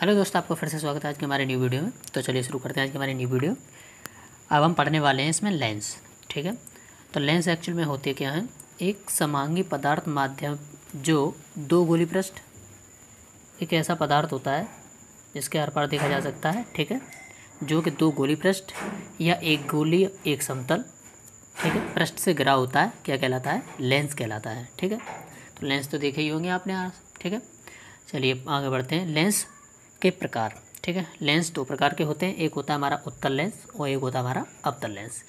Hello दोस्तों, आपको फिर से स्वागत है आज के हमारे न्यू वीडियो में। तो चलिए शुरू करते हैं आज की हमारी न्यू वीडियो। अब हम पढ़ने वाले हैं इसमें लेंस। ठीक है, तो लेंस एक्चुअल में होते क्या हैं, एक समांगी पदार्थ माध्यम जो दो गोली पृष्ठ, एक ऐसा पदार्थ होता है जिसके आर पार देखा जा सकता है। ठीक है, जो कि दो गोली पृष्ठ या एक गोली एक समतल, ठीक है, पृष्ठ से घिरा होता है, क्या कहलाता है, लेंस कहलाता है। ठीक है, तो लेंस तो देखे ही होंगे आपने आज। ठीक है, चलिए आगे बढ़ते हैं। लेंस के प्रकार। ठीक है, लेंस दो प्रकार के होते हैं, एक होता है हमारा उत्तल लेंस और एक होता है हमारा अवतल लेंस।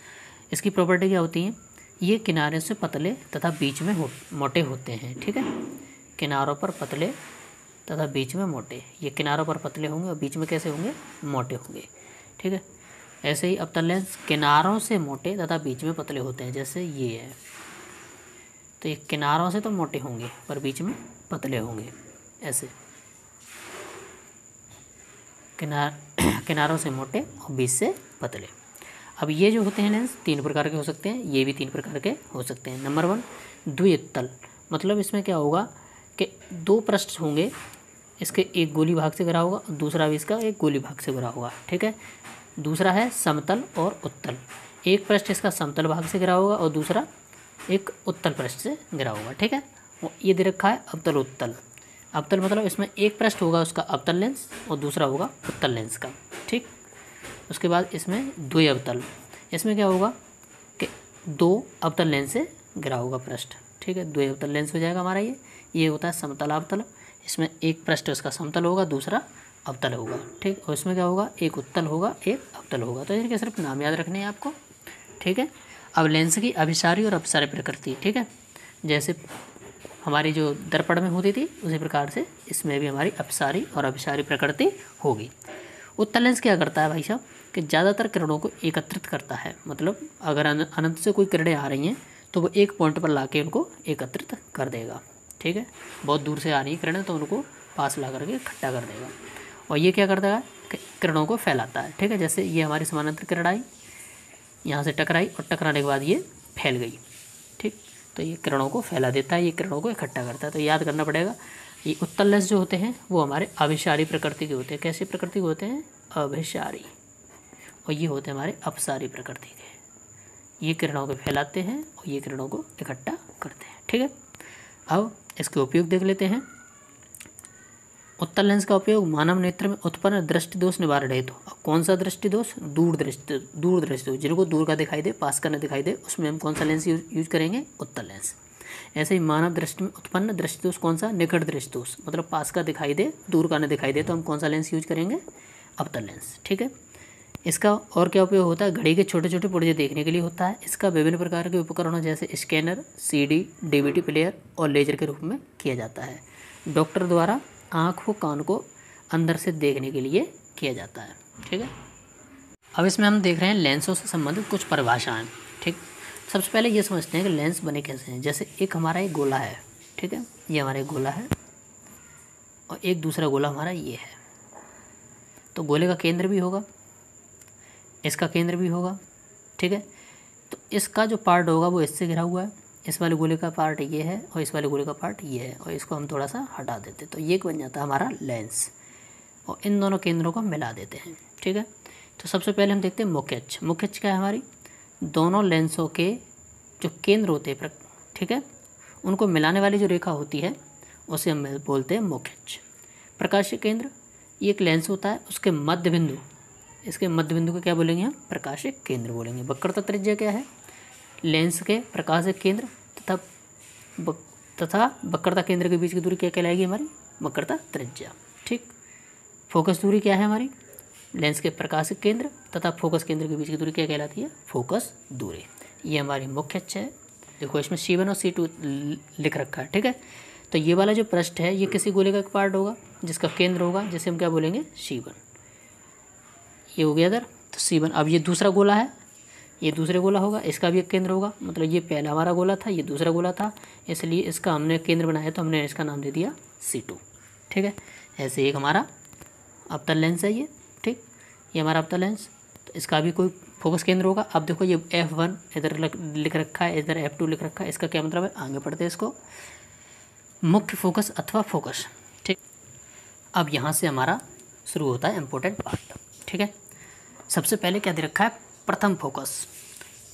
इसकी प्रॉपर्टी क्या होती है, ये किनारे से पतले तथा बीच में मोटे होते हैं। ठीक है, किनारों पर पतले तथा बीच में मोटे, ये किनारों पर पतले होंगे और बीच में कैसे होंगे, मोटे होंगे। ठीक है, ऐसे ही अवतल लेंस किनारों से मोटे तथा बीच में पतले होते हैं, जैसे ये है। तो ये किनारों से तो मोटे होंगे पर बीच में पतले होंगे, ऐसे किनारों से मोटे और बीच से पतले। अब ये जो होते हैं लेंस तीन प्रकार के हो सकते हैं, ये भी तीन प्रकार के हो सकते हैं। नंबर 1 द्वितल, मतलब इसमें क्या होगा कि दो पृष्ठ होंगे, इसके एक गोली भाग से घिरा होगा और दूसरा भी इसका एक गोली भाग से घिरा होगा। ठीक है, दूसरा है समतल और उत्तल, एक पृष्ठ इसका समतल भाग से घिरा होगा और दूसरा एक उत्तल पृष्ठ से घिरा होगा। ठीक है, ये दे रखा है अवतल उत्तल। अवतल मतलब इसमें एक पृष्ठ होगा उसका अवतल लेंस और दूसरा होगा उत्तल लेंस का। ठीक, उसके बाद इसमें द्विअवतल, इसमें क्या होगा कि दो अवतल लेंस से घिरा होगा पृष्ठ। ठीक है, द्विअवतल लेंस हो जाएगा हमारा ये होता है समतल अवतल। इसमें एक पृष्ठ उसका समतल होगा, दूसरा अवतल होगा। ठीक, और इसमें क्या होगा, एक उत्तल होगा एक अवतल होगा। तो इनके सिर्फ नाम याद रखने हैं आपको। ठीक है, अब लेंस की अभिसारी और अपसारी प्रकृति। ठीक है, जैसे हमारी जो दर्पण में होती थी उसी प्रकार से इसमें भी हमारी अपसारी और अभिसारी प्रकृति होगी। उत्तल लेंस क्या करता है भाई साहब, कि ज़्यादातर किरणों को एकत्रित करता है, मतलब अगर अनंत से कोई किरणें आ रही हैं तो वो एक पॉइंट पर ला के उनको एकत्रित कर देगा। ठीक है, बहुत दूर से आ रही हैं किरणें तो उनको पास ला करके इकट्ठा कर देगा। और ये क्या करता है कि किरणों को फैलाता है। ठीक है, जैसे ये हमारी समानांतर किरण आई, यहाँ से टकराई और टकराने के बाद ये फैल गई। ठीक, तो ये किरणों को फैला देता है, ये किरणों को इकट्ठा करता है। तो याद करना पड़ेगा, ये उत्तल लेंस जो होते हैं वो हमारे अभिसारी प्रकृति के होते हैं। कैसी प्रकृति के होते हैं, अभिसारी। और ये होते हैं हमारे अपसारी प्रकृति के, ये किरणों को फैलाते हैं और ये किरणों को इकट्ठा करते हैं। ठीक है, अब इसके उपयोग देख लेते हैं। उत्तल लेंस का उपयोग मानव नेत्र में उत्पन्न दृष्टि दोष निवारण हेतु। अब कौन सा दृष्टि दोष, दूर दृष्टि दोष, जिनको दूर का दिखाई दे, पास का न दिखाई दे, उसमें हम कौन सा लेंस यूज करेंगे, उत्तल लेंस। ऐसे ही मानव दृष्टि में उत्पन्न दृष्टि दोष कौन सा, निकट दृष्टि दोष, मतलब पास का दिखाई दे दूर का न दिखाई दे, तो हम कौन सा लेंस यूज करेंगे, अवतल लेंस। ठीक है, इसका और क्या उपयोग होता है, घड़ी के छोटे छोटे पुर्जे देखने के लिए होता है। इसका विभिन्न प्रकार के उपकरणों जैसे स्कैनर, CD, DVD प्लेयर और लेजर के रूप में किया जाता है। डॉक्टर द्वारा आँख व कान को अंदर से देखने के लिए किया जाता है। ठीक है, अब इसमें हम देख रहे हैं लेंसों से संबंधित कुछ परिभाषाएं। ठीक, सबसे पहले ये समझते हैं कि लेंस बने कैसे हैं। जैसे एक हमारा एक गोला है, ठीक है, ये हमारा एक गोला है और एक दूसरा गोला हमारा ये है। तो गोले का केंद्र भी होगा, इसका केंद्र भी होगा। ठीक है, तो इसका जो पार्ट होगा वो इससे घिरा हुआ है, इस वाले गोले का पार्ट ये है और इस वाले गोले का पार्ट ये है, और इसको हम थोड़ा सा हटा देते तो ये बन जाता है हमारा लेंस, और इन दोनों केंद्रों को मिला देते हैं। ठीक है, तो सबसे पहले हम देखते हैं मुख्य अक्ष। मुख्य अक्ष क्या है, हमारी दोनों लेंसों के जो केंद्र होते हैं, ठीक है, उनको मिलाने वाली जो रेखा होती है उसे हम बोलते हैं मुख्य अक्ष। प्रकाशीय केंद्र, ये एक लेंस होता है, उसके मध्य बिंदु, इसके मध्य बिंदु को क्या बोलेंगे हम, प्रकाशीय केंद्र बोलेंगे। वक्रता त्रिज्या क्या है, लेंस के प्रकाशिक केंद्र तथा वक्रता केंद्र के बीच की दूरी क्या कहलाएगी, हमारी वक्रता त्रिज्या। ठीक, फोकस दूरी क्या है हमारी, लेंस के प्रकाशिक केंद्र तथा फोकस केंद्र के बीच की दूरी क्या कहलाती है, फोकस दूरी। ये हमारी मुख्य अक्ष है। देखो इसमें C1 और C2 लिख रखा है। ठीक है, तो ये वाला जो पृष्ठ है ये किसी गोले का एक पार्ट होगा जिसका केंद्र होगा, जिसे हम क्या बोलेंगे, C1। ये हो गया इधर, तो C1। अब ये दूसरा गोला है, ये दूसरे गोला होगा, इसका भी एक केंद्र होगा, मतलब ये पहला हमारा गोला था, ये दूसरा गोला था, इसलिए इसका हमने केंद्र बनाया तो हमने इसका नाम दे दिया C2। ठीक है, ऐसे एक हमारा अवतल लेंस है ये। ठीक, ये हमारा अवतल लेंस, तो इसका भी कोई फोकस केंद्र होगा। अब देखो ये F1 इधर लिख रखा है, इधर F2 लिख रखा है, इसका क्या मतलब है, आगे पढ़ते हैं इसको, मुख्य फोकस अथवा फोकस। ठीक, अब यहाँ से हमारा शुरू होता है इम्पोर्टेंट पार्ट। ठीक है, सबसे पहले क्या दे रखा है, प्रथम फोकस,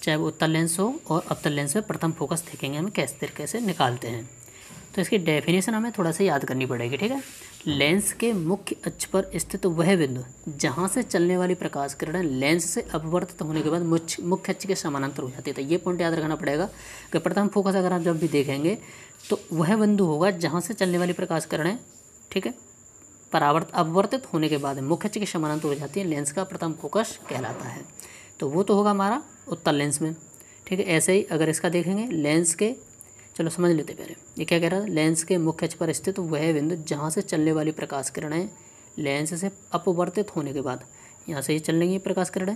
चाहे वो उत्तल लेंस हो और अवतल लेंस में प्रथम फोकस देखेंगे हम किस तरीके से निकालते हैं। तो इसकी डेफिनेशन हमें थोड़ा सा याद करनी पड़ेगी। ठीक है, लेंस के मुख्य अक्ष पर स्थित वह बिंदु जहाँ से चलने वाली प्रकाश किरण लेंस से अपवर्तित होने के बाद मुख्य अक्ष के समानांतर हो जाती है। तो ये पॉइंट याद रखना पड़ेगा कि प्रथम फोकस अगर आप जब भी देखेंगे तो वह बिंदु होगा जहाँ से चलने वाली प्रकाश किरणें, ठीक है, अपवर्तित होने के बाद मुख्य अक्ष के समानांतर हो जाती है, लेंस का प्रथम फोकस कहलाता है। तो वो तो होगा हमारा उत्तल लेंस में। ठीक है, ऐसे ही अगर इसका देखेंगे लेंस के, चलो समझ लेते पहले ये क्या कह रहा है, लेंस के मुख्य अक्ष पर स्थित वह बिंदु जहाँ से चलने वाली प्रकाश किरणें लेंस से अपवर्तित होने के बाद, यहाँ से ये चल रही प्रकाश किरणें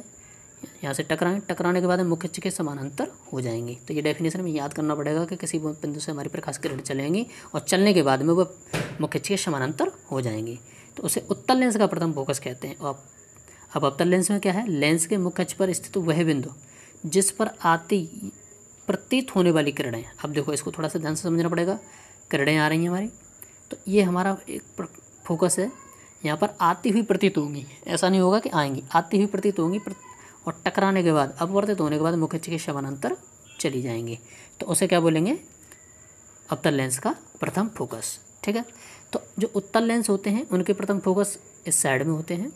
यहाँ से टकराने के बाद मुख्य अक्ष के समानांतर हो जाएंगी। तो ये डेफिनेशन में याद करना पड़ेगा कि किसी बिंदु से हमारी प्रकाश किरणें चलेंगी और चलने के बाद में वो मुख्य अक्ष के समानांतर हो जाएंगी, तो उसे उत्तल लेंस का प्रथम फोकस कहते हैं। और अब अवतल लेंस में क्या है, लेंस के मुख्य अक्ष पर स्थित वह बिंदु जिस पर आती प्रतीत होने वाली किरणें, अब देखो इसको थोड़ा सा ध्यान से समझना पड़ेगा, किरणें आ रही हैं हमारी, तो ये हमारा एक फोकस है, यहाँ पर आती हुई प्रतीत होंगी, ऐसा नहीं होगा कि आएंगी, आती हुई प्रतीत होंगी और टकराने के बाद अपवर्तित होने के बाद मुख्य अक्ष के समानांतर चली जाएंगी, तो उसे क्या बोलेंगे, अवतल लेंस का प्रथम फोकस। ठीक है, तो जो उत्तल लेंस होते हैं उनके प्रथम फोकस इस साइड में होते हैं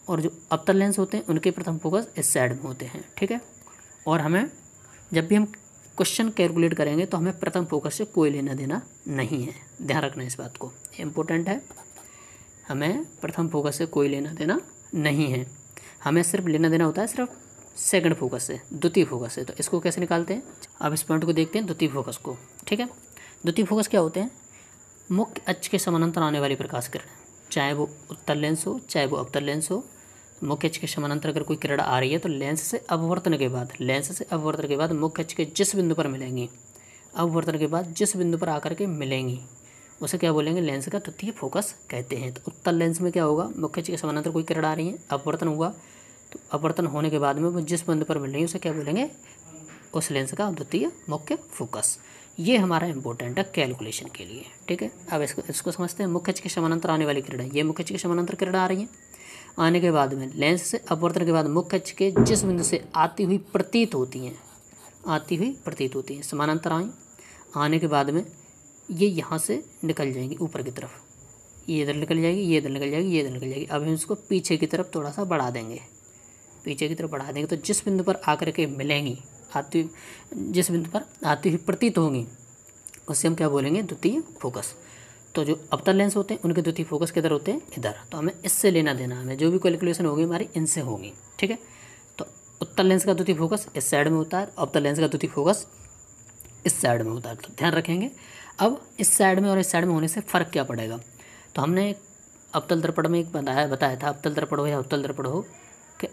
और जो अवतल लेंस होते हैं उनके प्रथम फोकस इस साइड में होते हैं। ठीक है, और हमें जब भी हम क्वेश्चन कैलकुलेट करेंगे तो हमें प्रथम फोकस से कोई लेना देना नहीं है, ध्यान रखना इस बात को, इम्पोर्टेंट है, हमें प्रथम फोकस से कोई लेना देना नहीं है, हमें सिर्फ लेना देना होता है सिर्फ सेकंड फोकस से, द्वितीय फोकस से। तो इसको कैसे निकालते हैं, अब इस पॉइंट को देखते हैं, द्वितीय फोकस को। ठीक है, द्वितीय फोकस क्या होते हैं, मुख्य अक्ष के समानांतर आने वाली प्रकाश किरण, चाहे वो उत्तल लेंस हो चाहे वो अवतल लेंस हो, मुख्य अक्ष के समानांतर अगर कोई किरण आ रही है तो लेंस से अपवर्तन के बाद मुख्य अक्ष के जिस बिंदु पर मिलेंगी, अपवर्तन के बाद जिस बिंदु पर आकर के मिलेंगी उसे क्या बोलेंगे, लेंस का द्वितीय फोकस कहते हैं। तो उत्तल लेंस में क्या होगा, मुख्य अक्ष के समानांतर कोई किरण आ रही है, अपवर्तन हुआ, तो अपवर्तन होने के बाद में वो जिस बिंदु पर मिल रही है उसे क्या बोलेंगे, उस लेंस का द्वितीय मुख्य फोकस। ये हमारा इंपॉर्टेंट है कैलकुलेशन के लिए। ठीक है, अब इसको समझते हैं, मुख्य अक्ष के समानांतर आने वाली किरण, ये मुख्य अक्ष के समानांतर किरण आ रही है, आने के बाद में लेंस से अपवर्तन के बाद मुख्य अक्ष के जिस बिंदु से आती हुई प्रतीत होती हैं, समानांतर आई, आने के बाद में ये यहाँ से निकल जाएंगी ऊपर की तरफ, ये इधर निकल जाएगी, ये इधर निकल जाएगी, ये इधर निकल जाएगी। अब हम इसको पीछे की तरफ थोड़ा सा बढ़ा देंगे, तो जिस बिंदु पर आकर के मिलेंगी, जिस बिंदु पर आती हुई प्रतीत होंगी उससे हम क्या बोलेंगे, द्वितीय फोकस। तो जो अवतल लेंस होते हैं उनके द्वितीय फोकस किधर होते हैं, इधर। तो हमें इससे लेना देना, हमें जो भी कैलकुलेशन होगी हमारी इनसे होगी। ठीक है, तो उत्तल लेंस का द्वितीय फोकस इस साइड में होता है, अवतल लेंस का द्वितीय फोकस इस साइड में होता है, तो ध्यान रखेंगे। अब इस साइड में और इस साइड में होने से फ़र्क क्या पड़ेगा, तो हमने अवतल दर्पण में एक बताया था, अवतल दर्पण हो या उत्तल दर्पण हो, कि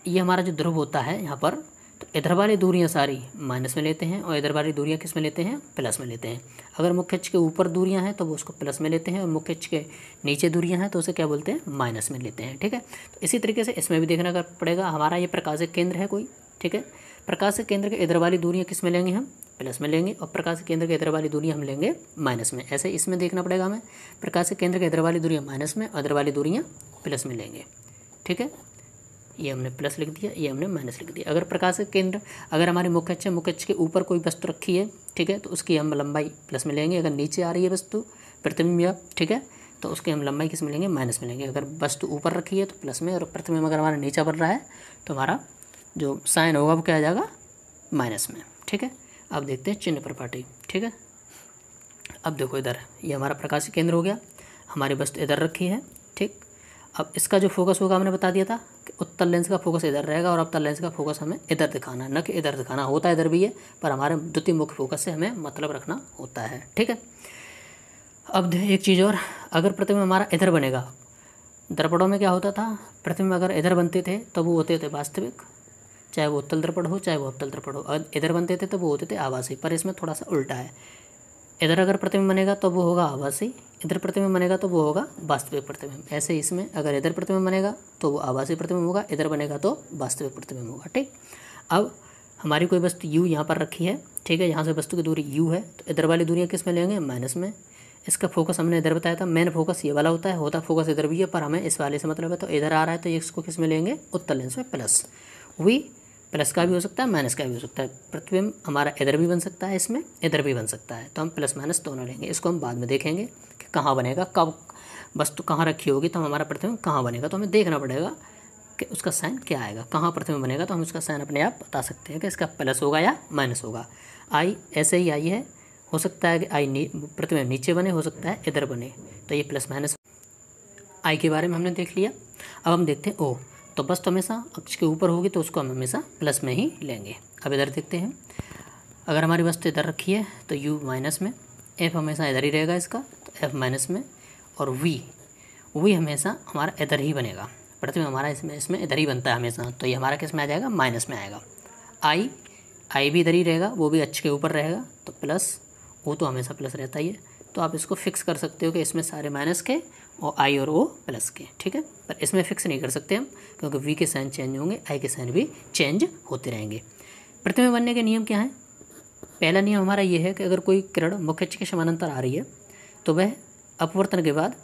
ये हमारा जो ध्रुव होता है यहाँ पर, तो इधर वाली दूरियाँ सारी माइनस में लेते हैं और इधर वाली दूरियाँ किस में लेते हैं, प्लस में लेते हैं। अगर मुख्य अक्ष के ऊपर दूरियाँ हैं तो वो उसको प्लस में लेते हैं और मुख्य अक्ष के नीचे दूरियाँ हैं तो उसे क्या बोलते हैं, माइनस में लेते हैं। ठीक है, तो इसी तरीके से इसमें भी देखना पड़ेगा, हमारा ये प्रकाशिक केंद्र है कोई, ठीक है, प्रकाशिक केंद्र के इधर वाली दूरियाँ किस में लेंगे, हम प्लस में लेंगे, और प्रकाशिक केंद्र के इधर वाली दूरियाँ हम लेंगे माइनस में। ऐसे इसमें देखना पड़ेगा हमें, प्रकाशिक केंद्र के इधर वाली दूरियाँ माइनस में और इधर वाली दूरियाँ प्लस में लेंगे। ठीक है, ये हमने प्लस लिख दिया, ये हमने माइनस लिख दिया। अगर प्रकाशिक केंद्र, अगर हमारी मुख्य अक्ष के ऊपर कोई वस्तु रखी है, ठीक है, तो उसकी हम लंबाई प्लस में लेंगे। अगर नीचे आ रही है वस्तु प्रतिबिंब, ठीक है, तो उसकी हम लंबाई किस में लेंगे, माइनस में लेंगे। अगर वस्तु ऊपर रखी है तो प्लस में, और प्रतिबिंब अगर हमारा नीचे बन रहा है तो हमारा जो साइन होगा वो क्या आ जाएगा, माइनस में। ठीक है, अब देखते हैं चिन्ह प्रपाटी। ठीक है, अब देखो इधर ये हमारा प्रकाशिक केंद्र हो गया, हमारी वस्तु इधर रखी है। ठीक, अब इसका जो फोकस होगा हमने बता दिया था कि उत्तल लेंस का फोकस इधर रहेगा और अवतल लेंस का फोकस हमें इधर दिखाना, न कि इधर दिखाना। होता है इधर भी है, पर हमारे द्वितीय मुख्य फोकस से हमें मतलब रखना होता है। ठीक है, अब एक चीज़ और, अगर प्रतिबिंब हमारा इधर बनेगा, दर्पणों में क्या होता था, प्रतिबिंब अगर इधर बनते थे तो वो होते थे वास्तविक, चाहे वो उत्तल दर्पण हो चाहे वो अवतल दर्पण हो। अगर इधर बनते थे तो वो होते थे आभासी, पर इसमें थोड़ा सा उल्टा है, इधर अगर प्रतिबिंब बनेगा तो वो होगा आभासी, इधर प्रतिबिंब बनेगा तो वो होगा वास्तविक प्रतिबिंब। ऐसे इसमें अगर इधर प्रतिबिंब बनेगा तो वो आभासी प्रतिबिंब होगा, इधर बनेगा तो वास्तविक प्रतिबिंब होगा। ठीक, अब हमारी कोई वस्तु u यहाँ पर रखी है, ठीक है, यहाँ से वस्तु की दूरी u है, तो इधर वाली दूरियाँ किस में लेंगे, माइनस में, इसका फोकस हमने इधर बताया था, मेन फोकस ये वाला होता फोकस इधर भी है, पर हमें इस वाले से मतलब है, तो इधर आ रहा है तो इसको किस में लेंगे, उत्तल लेंस में प्लस। वी प्लस का भी हो सकता है, माइनस का भी हो सकता है। प्रतिबिंब हमारा इधर भी बन सकता है, इसमें इधर भी बन सकता है, तो हम प्लस माइनस दोनों लेंगे। इसको हम बाद में देखेंगे कि कहाँ बनेगा, कब वस्तु कहाँ रखी होगी तो हमारा प्रतिबिंब कहाँ बनेगा, तो हमें देखना पड़ेगा कि उसका साइन क्या आएगा, कहाँ प्रतिबिंब बनेगा, तो हम उसका साइन अपने आप बता सकते हैं कि इसका प्लस होगा या माइनस होगा। आई ऐसे ही आई है, हो सकता है कि आई प्रतिबिंब नीचे बने, हो सकता है इधर बने, तो ये प्लस माइनस। आई के बारे में हमने देख लिया। अब हम देखते हैं ओ, तो बस तो हमेशा अक्ष के ऊपर होगी तो उसको हम हमेशा प्लस में ही लेंगे। अब इधर देखते हैं, अगर हमारी वस्तु इधर रखी है तो यू माइनस में, एफ हमेशा इधर ही रहेगा इसका, तो एफ माइनस में, और वी हमेशा हमारा इधर ही बनेगा। प्रतिबिंब हमारा इसमें इधर ही बनता है हमेशा, तो ये हमारा किस में आ जाएगा, माइनस में आएगा। आई भी इधर ही रहेगा, वो भी अक्ष के ऊपर रहेगा, तो प्लस, वो तो हमेशा प्लस रहता ही है, तो आप इसको फिक्स कर सकते हो कि इसमें सारे माइनस के और आई और ओ प्लस के, ठीक है। पर इसमें फिक्स नहीं कर सकते हम, क्योंकि वी के साइन चेंज होंगे, आई के साइन भी चेंज होते रहेंगे। प्रतिबिंब बनने के नियम क्या हैं? पहला नियम हमारा ये है कि अगर कोई किरण मुख्य अक्ष के समानांतर आ रही है तो वह अपवर्तन के बाद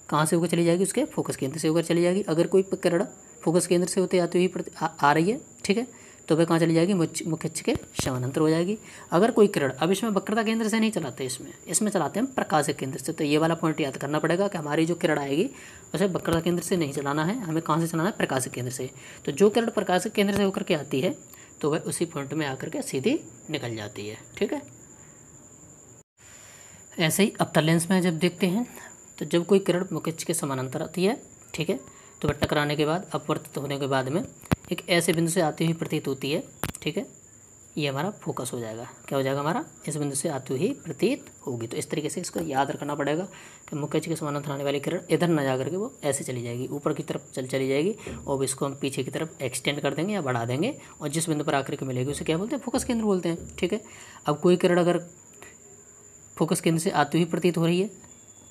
कहाँ से होकर चली जाएगी, उसके फोकस केंद्र से होकर चली जाएगी। अगर कोई किरण फोकस केंद्र से होते आती हुई आ रही है, ठीक है, तो वह कहाँ चली जाएगी, मुख्य अक्ष के समानांतर हो जाएगी। अगर कोई किरण, अब इसमें वक्रता केंद्र से नहीं चलाते, इसमें चलाते हैं प्रकाशिक केंद्र से, तो ये वाला पॉइंट याद करना पड़ेगा कि हमारी जो किरण आएगी उसे वक्रता केंद्र से नहीं चलाना है, हमें कहाँ से चलाना है, प्रकाशिक केंद्र से। तो जो किरण प्रकाशिक केंद्र से होकर के आती है तो वह उसी पॉइंट में आकर के सीधी निकल जाती है, ठीक है। ऐसे ही अवतल लेंस में जब देखते हैं तो जब कोई किरण मुख्य अक्ष के समानांतर आती है, ठीक है, तो वह टकराने के बाद, अपवर्तित होने के बाद में एक ऐसे बिंदु से आती हुई प्रतीत होती है, ठीक है, ये हमारा फोकस हो जाएगा। क्या हो जाएगा हमारा, इस बिंदु से आती हुई प्रतीत होगी। तो इस तरीके से इसको याद रखना पड़ेगा कि मुख्य अक्ष के समानांतर आने वाली किरण इधर ना जा करके वो ऐसे चली जाएगी, ऊपर की तरफ चली जाएगी, और इसको हम पीछे की तरफ एक्सटेंड कर देंगे या बढ़ा देंगे, और जिस बिंदु पर आकर के मिलेगी उसे क्या बोलते हैं, फोकस केंद्र बोलते हैं, ठीक है। अब कोई किरण अगर फोकस केंद्र से आती हुई प्रतीत हो रही है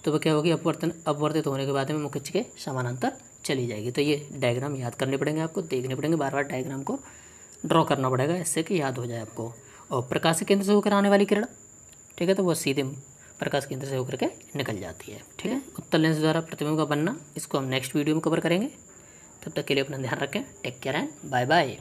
तो वह क्या होगी, अपवर्तित होने के बाद में मुख्य अक्ष के समानांतर चली जाएगी। तो ये डायग्राम याद करने पड़ेंगे, आपको देखने पड़ेंगे, बार बार डायग्राम को ड्रॉ करना पड़ेगा, इससे कि याद हो जाए आपको। और प्रकाश केंद्र से होकर आने वाली किरण, ठीक है, तो वो सीधे प्रकाश केंद्र से होकर के निकल जाती है, ठीक है। उत्तल लेंस द्वारा प्रतिबिंब का बनना, इसको हम नेक्स्ट वीडियो में कवर करेंगे। तब तक के लिए अपना ध्यान रखें, take care and bye bye.